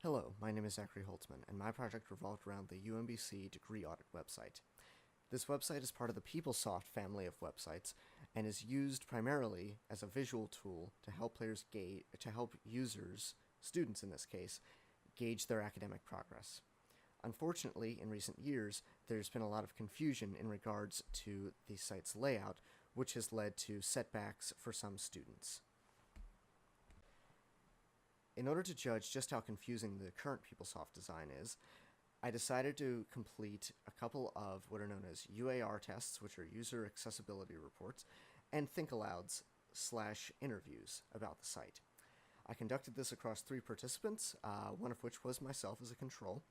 Hello, my name is Zachary Holtzman, and my project revolved around the UMBC Degree Audit website. This website is part of the PeopleSoft family of websites and is used primarily as a visual tool to help users, students in this case, gauge their academic progress. Unfortunately, in recent years, there's been a lot of confusion in regards to the site's layout, which has led to setbacks for some students. In order to judge just how confusing the current PeopleSoft design is, I decided to complete a couple of what are known as UAR tests, which are user accessibility reports, and think-alouds/interviews about the site. I conducted this across 3 participants, one of which was myself as a control.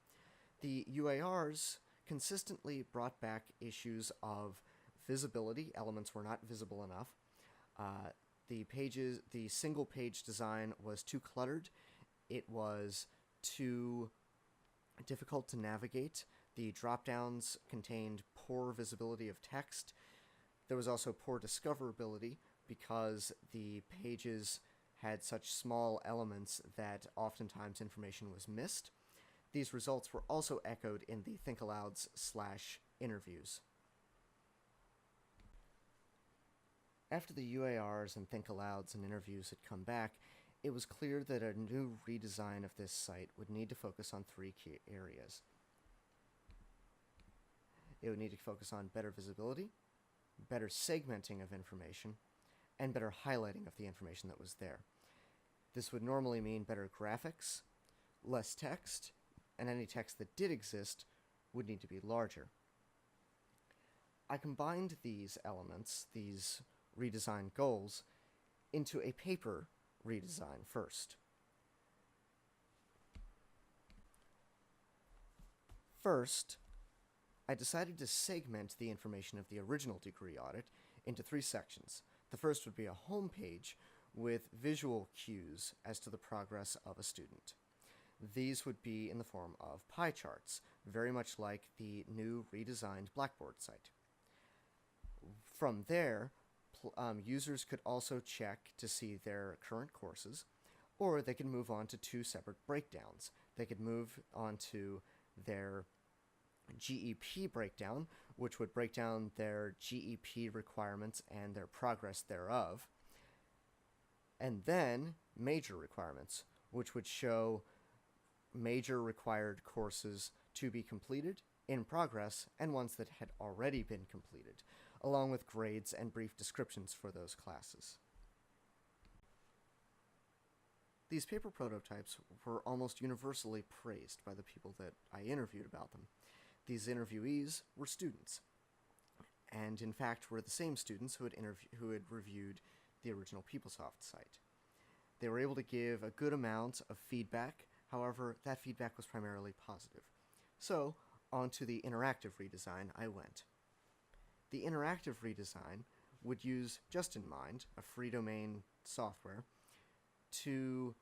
The UARs consistently brought back issues of visibility. Elements were not visible enough. The single page design was too cluttered. It was too difficult to navigate. The drop-downs contained poor visibility of text. There was also poor discoverability because the pages had such small elements that oftentimes information was missed. These results were also echoed in the think-alouds/interviews. After the UARs and think-alouds and interviews had come back, it was clear that a new redesign of this site would need to focus on 3 key areas. It would need to focus on better visibility, better segmenting of information, and better highlighting of the information that was there. This would normally mean better graphics, less text, and any text that did exist would need to be larger. I combined these elements, these redesign goals, into a paper redesign first. First, I decided to segment the information of the original degree audit into 3 sections. The first would be a home page with visual cues as to the progress of a student. These would be in the form of pie charts, very much like the new redesigned Blackboard site. From there, users could also check to see their current courses, or they could move on to 2 separate breakdowns. They could move on to their GEP breakdown, which would break down their GEP requirements and their progress thereof, and then major requirements, which would show major required courses to be completed, in progress, and ones that had already been completed, along with grades and brief descriptions for those classes. These paper prototypes were almost universally praised by the people that I interviewed about them. These interviewees were students, and in fact were the same students who had reviewed the original PeopleSoft site. They were able to give a good amount of feedback. However, that feedback was primarily positive. So, onto the interactive redesign I went. The interactive redesign would use Just in Mind, a free domain software, to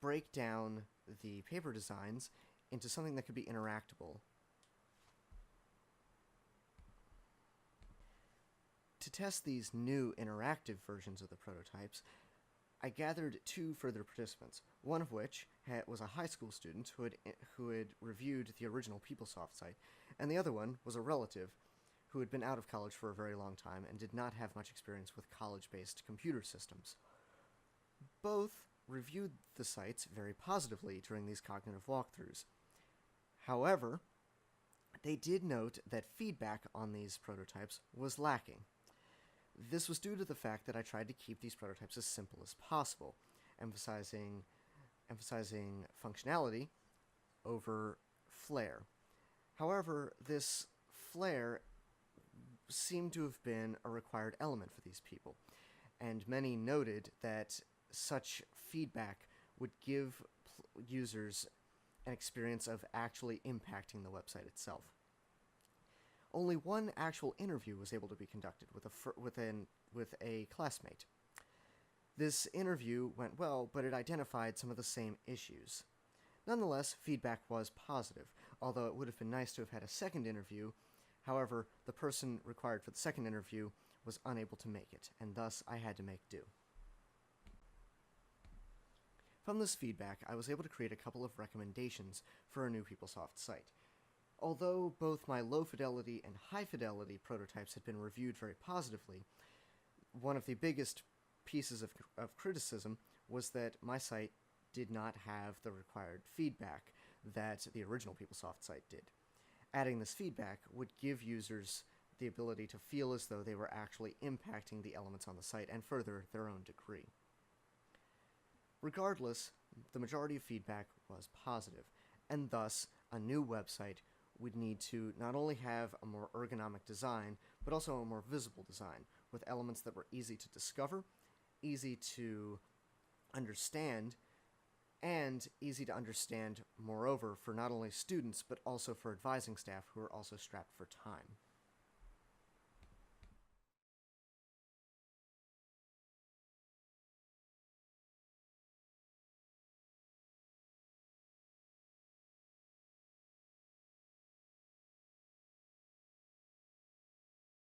break down the paper designs into something that could be interactable. To test these new interactive versions of the prototypes, I gathered 2 further participants, one of which was a high school student who had reviewed the original PeopleSoft site, and the other one was a relative who had been out of college for a very long time and did not have much experience with college-based computer systems. Both reviewed the sites very positively during these cognitive walkthroughs. However, they did note that feedback on these prototypes was lacking. This was due to the fact that I tried to keep these prototypes as simple as possible, emphasizing functionality over flair. However, this flair seemed to have been a required element for these people, and many noted that such feedback would give users an experience of actually impacting the website itself. Only one actual interview was able to be conducted with a classmate. This interview went well, but it identified some of the same issues. Nonetheless, feedback was positive, although it would have been nice to have had a second interview. However, the person required for the second interview was unable to make it, and thus I had to make do. From this feedback, I was able to create a couple of recommendations for a new PeopleSoft site. Although both my low-fidelity and high-fidelity prototypes had been reviewed very positively, one of the biggest pieces of criticism was that my site did not have the required feedback that the original PeopleSoft site did. Adding this feedback would give users the ability to feel as though they were actually impacting the elements on the site and further their own degree. Regardless, the majority of feedback was positive, and thus a new website would need to not only have a more ergonomic design, but also a more visible design, with elements that were easy to discover, easy to understand, and easy to understand, moreover, for not only students, but also for advising staff who are also strapped for time.